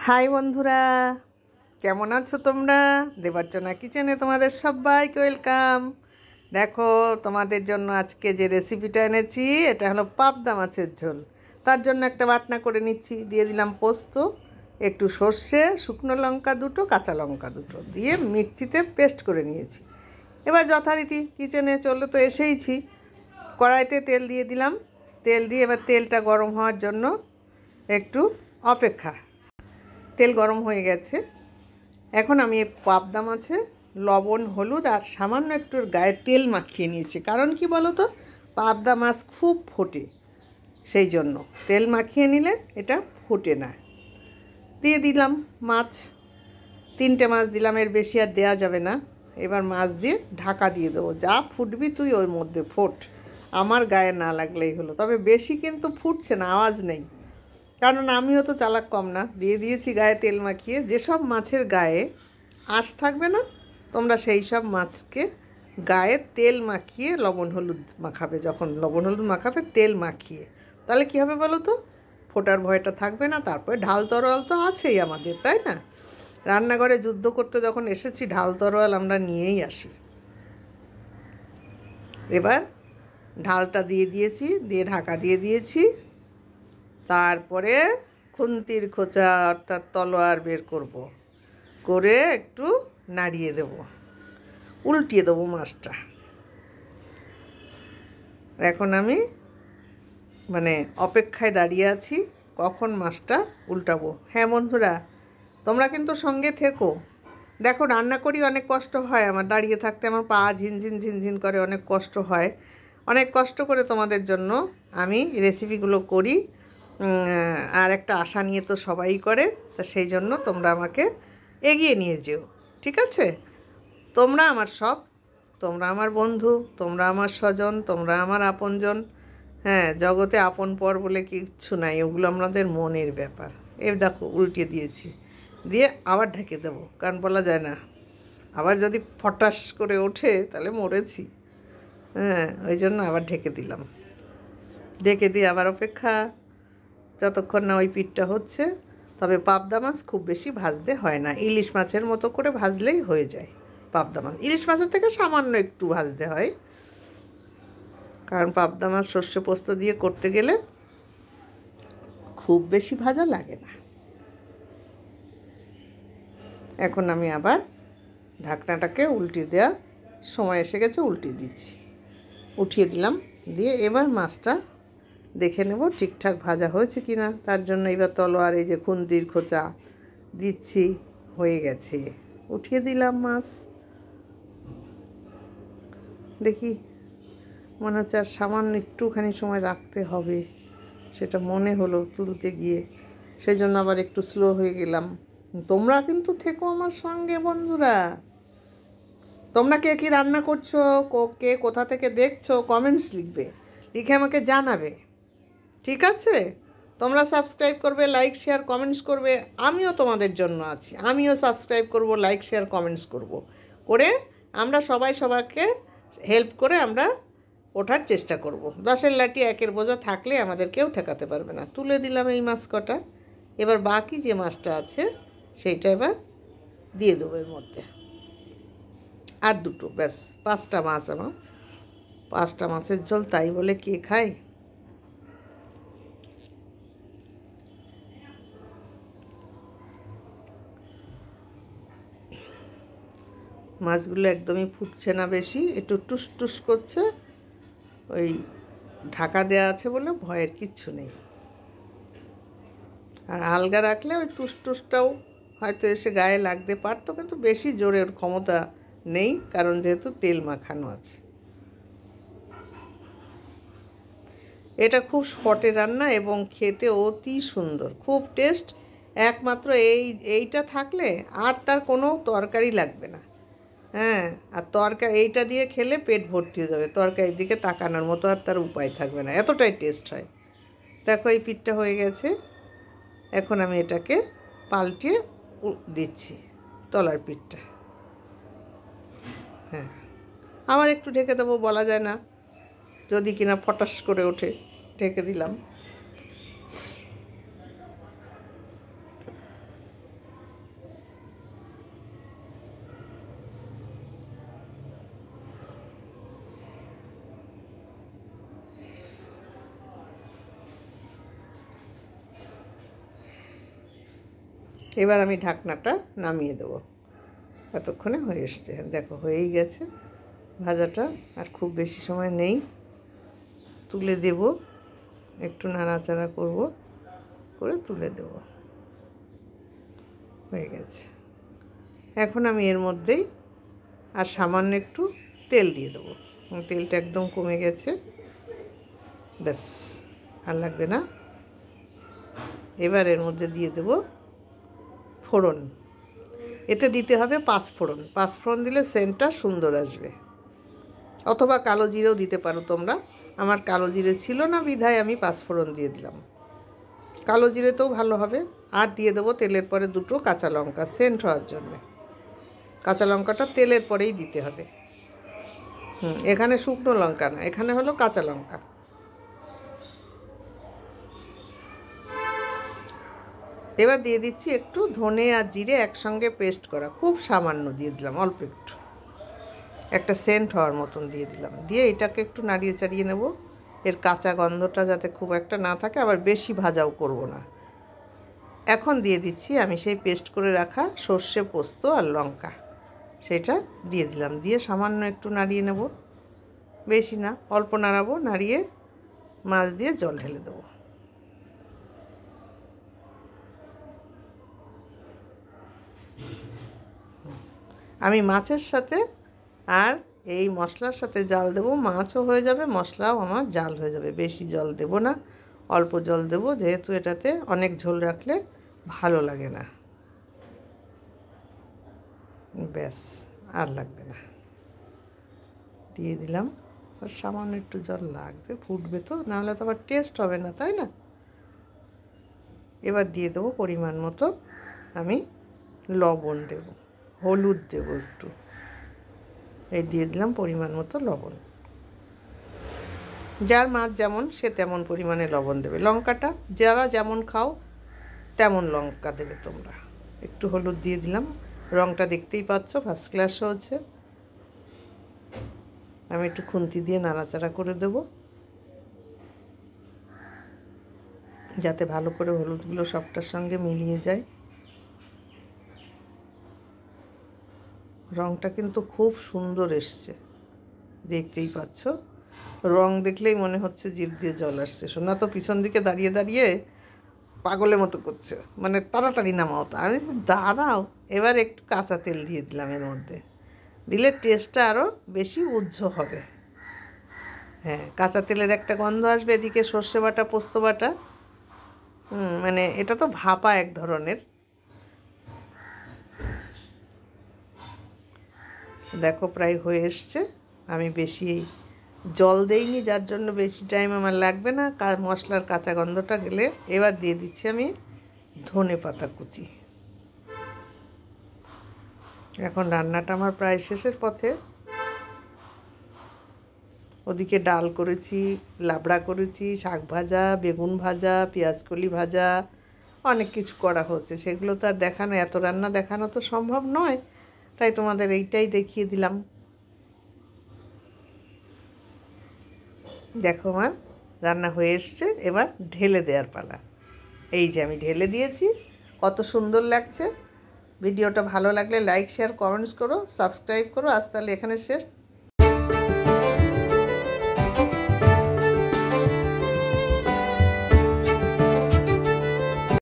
High বন্ধুরা, কেমন আছো তোমরা? দেবার্চনা কিচেনে তোমাদের সবাইকে ওয়েলকাম। দেখো, তোমাদের জন্য আজকে যে রেসিপিটা এনেছি এটা হলো পাবদা মাছের ঝোল। তার জন্য একটা বাটনা করে নিচ্ছি। দিয়ে দিলাম পোস্ত, একটু সর্ষে, শুকনো লঙ্কা দুটো, কাঁচা লঙ্কা দুটো দিয়ে মিক্সিতে পেস্ট করে নিয়েছি। এবার যথারীতি কিচেনে চলে তো এসেইছি। কড়াইতে তেল দিয়ে দিলাম। তেল দিয়ে এবার তেলটা গরম হওয়ার জন্য একটু অপেক্ষা। তেল গরম হয়ে গেছে। এখন আমি পাবদা মাছে লবণ, হলুদ আর সামান্য একটু গায়ে তেল মাখিয়ে নিয়েছি। কারণ কি বলো তো, পাবদা মাছ খুব ফোটে, সেই জন্য তেল মাখিয়ে নিলে এটা ফোটে না। দিয়ে দিলাম মাছ, 3টে মাছ দিলাম, এর বেশি আর দেওয়া যাবে না। এবার মাছ দিয়ে ঢাকা দিয়ে দেবো। যা ফুটবি তুই ওর মধ্যে ফোট, আমার গায়ে না লাগলেই হলো। তবে বেশি কিন্তু ফুটছে না, আওয়াজ নেই, কারণ আমিও তো চালাক কম না। দিয়ে দিয়েছি গায়ে তেল মাখিয়ে। যেসব মাছের গায়ে আঁশ থাকবে না, তোমরা সেই সব মাছকে গায়ে তেল মাখিয়ে লবণ হলুদ মাখাবে। যখন লবণ হলুদ মাখাবে তেল মাখিয়ে, তাহলে কী হবে বলো তো, ফোটার ভয়টা থাকবে না। তারপরে ঢাল তরোয়াল তো আছেই আমাদের, তাই না? রান্নাঘরে যুদ্ধ করতে যখন এসেছি, ঢাল তরোয়াল আমরা নিয়েই আসি। এবার ঢালটা দিয়ে দিয়েছি, দিয়ে ঢাকা দিয়ে দিয়েছি। তারপরে খুন্তির খোঁচা অর্থাৎ তলোয়ার বের করব, করে একটু নাড়িয়ে দেব, উল্টিয়ে দেবো মাছটা। এখন আমি অপেক্ষায় দাঁড়িয়ে আছি কখন মাছটা উল্টাবো। হ্যাঁ বন্ধুরা, তোমরা কিন্তু সঙ্গে থেকো। দেখো, রান্না করি, অনেক কষ্ট হয় আমার, দাঁড়িয়ে থাকতে আমার পা ঝিনঝিন ঝিনঝিন করে, অনেক কষ্ট হয়। অনেক কষ্ট করে তোমাদের জন্য আমি রেসিপিগুলো করি। আর একটা আশা নিয়ে তো সবাই করে, তা সেই জন্য তোমরা আমাকে এগিয়ে নিয়ে যেও, ঠিক আছে? তোমরা আমার সব, তোমরা আমার বন্ধু, তোমরা আমার স্বজন, তোমরা আমার আপনজন। হ্যাঁ, জগতে আপন পর বলে কিচ্ছু নাই, ওগুলো আমাদের মনের ব্যাপার। এই দেখো, উল্টিয়ে দিয়েছি, দিয়ে আবার ঢেকে দেবো, কারণ বলা যায় না আবার যদি ফটাস করে ওঠে তাহলে মরেছি। হ্যাঁ, ওই জন্য আবার ঢেকে দিলাম। ঢেকে দিয়ে আবার অপেক্ষা, যতক্ষণ না ওই পিঠটা হচ্ছে। তবে পাবদা মাছ খুব বেশি ভাজতে হয় না, ইলিশ মাছের মতো করে ভাজলেই হয়ে যায় পাবদা মাছ। ইলিশ মাছের থেকে সামান্য একটু ভাজতে হয়, কারণ পাবদা মাছ সর্ষে পোস্ত দিয়ে করতে গেলে খুব বেশি ভাজা লাগে না। এখন আমি আবার ঢাকনাটাকে উল্টিয়ে দেওয়ার সময় এসে গেছে, উল্টিয়ে দিচ্ছি। উঠিয়ে দিলাম, দিয়ে এবার মাছটা দেখে নেব ঠিকঠাক ভাজা হয়েছে কি না। তার জন্য এবার তলোয়ার, এই যে খুন্তির খোঁচা দিচ্ছি, হয়ে গেছে। উঠিয়ে দিলাম মাছ। দেখি, মনে হচ্ছে আর সামান্য একটুখানি সময় রাখতে হবে, সেটা মনে হলো তুলতে গিয়ে, সেই জন্য আবার একটু স্লো হয়ে গেলাম। তোমরা কিন্তু থেকো আমার সঙ্গে বন্ধুরা। তোমরা কে কী রান্না করছো, কে কোথা থেকে দেখছো, কমেন্টস লিখবে, লিখে আমাকে জানাবে, ঠিক আছে? তোমরা সাবস্ক্রাইব করবে, লাইক শেয়ার কমেন্টস করবে। আমিও তোমাদের জন্য আছি, আমিও সাবস্ক্রাইব করব, লাইক শেয়ার কমেন্টস করব, করে আমরা সবাই সবাইকে হেল্প করে আমরা ওঠার চেষ্টা করব। 10-এর লাঠি 1-এর বোঝা থাকলে আমাদের কেউ ঠেকাতে পারবে না। তুলে দিলাম এই মাছ কটা। এবার বাকি যে মাছটা আছে সেইটা এবার দিয়ে দেবো এর মধ্যে। আর দুটো, ব্যাস 5টা মাছ আমার। 5টা মাছের ঝোল তাই বলে কে খায়? মাছগুলো একদমই ফুটছে না বেশি, একটু টুস টুস করছে। ওই ঢাকা দেওয়া আছে বলে ভয়ের কিচ্ছু নেই। আর আলগা রাখলে ওই টুস টুসটাও হয়তো এসে গায়ে লাগতে পারতো, কিন্তু বেশি জোরের ক্ষমতা নেই, কারণ যেহেতু তেল মাখানো আছে। এটা খুব স্পটে রান্না এবং খেতে অতি সুন্দর, খুব টেস্ট। একমাত্র এইটা থাকলে আর তার কোনো তরকারি লাগবে না। হ্যাঁ, আর তরকারি এইটা দিয়ে খেলে পেট ভর্তি হয়ে যাবে, তরকারির দিকে তাকানোর মতো আর তার উপায় থাকবে না, এতটাই টেস্ট হয়। দেখো, এই পিঠটা হয়ে গেছে। এখন আমি এটাকে পাল্টিয়ে দিচ্ছি, তলার পিঠটা। হ্যাঁ, আবার একটু ঢেকে দেবো, বলা যায় না, যদি কিনা ফটাস করে ওঠে। ঢেকে দিলাম। এবার আমি ঢাকনাটা নামিয়ে দেবো। এতক্ষণে হয়ে এসছে, দেখো হয়েই গেছে ভাজাটা, আর খুব বেশি সময় নেই। তুলে দেব, একটু নাড়াচাড়া করব, করে তুলে দেব। হয়ে গেছে। এখন আমি এর মধ্যেই আর সামান্য একটু তেল দিয়ে দেবো। তেলটা একদম কমে গেছে, ব্যাস আর লাগবে না। এবার এর মধ্যে দিয়ে দেব ফোড়ন। এতে দিতে হবে পাঁচফোড়ন। পাঁচফোড়ন দিলে সেন্টটা সুন্দর আসবে, অথবা কালো জিরেও দিতে পারো তোমরা। আমার কালো জিরে ছিল না বিধায় আমি পাঁচফোড়ন দিয়ে দিলাম। কালো জিরেতেও ভালো হবে। আর দিয়ে দেবো তেলের পরে দুটো কাঁচা লঙ্কা, সেন্ট হওয়ার জন্যে। কাঁচা লঙ্কাটা তেলের পরেই দিতে হবে। এখানে শুকনো লঙ্কা না, এখানে হলো কাঁচা লঙ্কা। এবার দিয়ে দিচ্ছি একটু ধনে আর জিরে একসঙ্গে পেস্ট করা, খুব সামান্য দিয়ে দিলাম, অল্প একটু, একটা সেন্ট হওয়ার মতন দিয়ে দিলাম। দিয়ে এটাকে একটু নাড়িয়ে চাড়িয়ে নেব, এর কাঁচা গন্ধটা যাতে খুব একটা না থাকে, আবার বেশি ভাজাও করব না। এখন দিয়ে দিচ্ছি আমি সেই পেস্ট করে রাখা সর্ষে, পোস্ত আর লঙ্কা, সেটা দিয়ে দিলাম। দিয়ে সামান্য একটু নাড়িয়ে নেব, বেশি না, অল্প নাড়াবো। নাড়িয়ে মাছ দিয়ে জল ঢেলে দেবো। আমি মাছের সাথে আর এই মশলার সাথে জাল দেবো, মাছও হয়ে যাবে, মশলাও আমার জাল হয়ে যাবে। বেশি জল দেব না, অল্প জল দেব, যেহেতু এটাতে অনেক ঝোল রাখলে ভালো লাগে না। ব্যাস, আর লাগবে না। দিয়ে দিলাম, আর সামান্য একটু জল লাগবে, ফুটবে তো, নাহলে তো আবার টেস্ট হবে না, তাই না? এবার দিয়ে দেবো পরিমাণ মতো আমি লবণ দেব, হলুদ দেব একটু, এই দিয়ে দিলাম পরিমাণ মতো লবণ। যার মাছ যেমন সে তেমন পরিমাণে লবণ দেবে। লঙ্কাটা যারা যেমন খাও তেমন লঙ্কা দেবে তোমরা। একটু হলুদ দিয়ে দিলাম, রঙটা দেখতেই পাচ্ছ ফার্স্ট ক্লাস হয়েছে। আমি একটু খুন্তি দিয়ে নাড়াচাড়া করে দেব, যাতে ভালো করে হলুদগুলো সবটার সঙ্গে মিলিয়ে যায়। রঙটা কিন্তু খুব সুন্দর এসছে, দেখতেই পাচ্ছ। রং দেখলেই মনে হচ্ছে জিভ দিয়ে জল আসছে। সোনা তো পিছন দিকে দাঁড়িয়ে দাঁড়িয়ে পাগলের মতো করছে, মানে তাড়াতাড়ি নামাও। আমি দাঁড়াও। এবার একটু কাঁচা তেল দিয়ে দিলাম এর মধ্যে, দিলে টেস্টটা আরও বেশি উজ্জ্বল হবে। হ্যাঁ, কাঁচা তেলের একটা গন্ধ আসবে, এদিকে সর্ষে বাটা, পোস্ত বাটা, মানে এটা তো ভাপা এক ধরনের। দেখো প্রায় হয়ে এসছে। আমি বেশি জল দেইনি, যার জন্য বেশি টাইম আমার লাগবে না, মশলার কাঁচা গন্ধটা গেলে। এবার দিয়ে দিচ্ছি আমি ধনে পাতা কুচি। এখন রান্নাটা আমার প্রায় শেষের পথে। ওদিকে ডাল করেছি, লাবড়া করেছি, শাক ভাজা, বেগুন ভাজা, পেঁয়াজকলি ভাজা, অনেক কিছু করা হচ্ছে। সেগুলো তো আর দেখানো, এত রান্না দেখানো তো সম্ভব নয়, তাই তোমাদের এইটাই দেখিয়ে দিলাম। দেখো আমার রান্না হয়ে এসছে, এবার ঢেলে দেওয়ার পালা। এই যে আমি ঢেলে দিয়েছি, কত সুন্দর লাগছে। ভিডিওটা ভালো লাগলে লাইক, শেয়ার, কমেন্টস করো, সাবস্ক্রাইব করো। আজ তাহলে এখানে শেষ।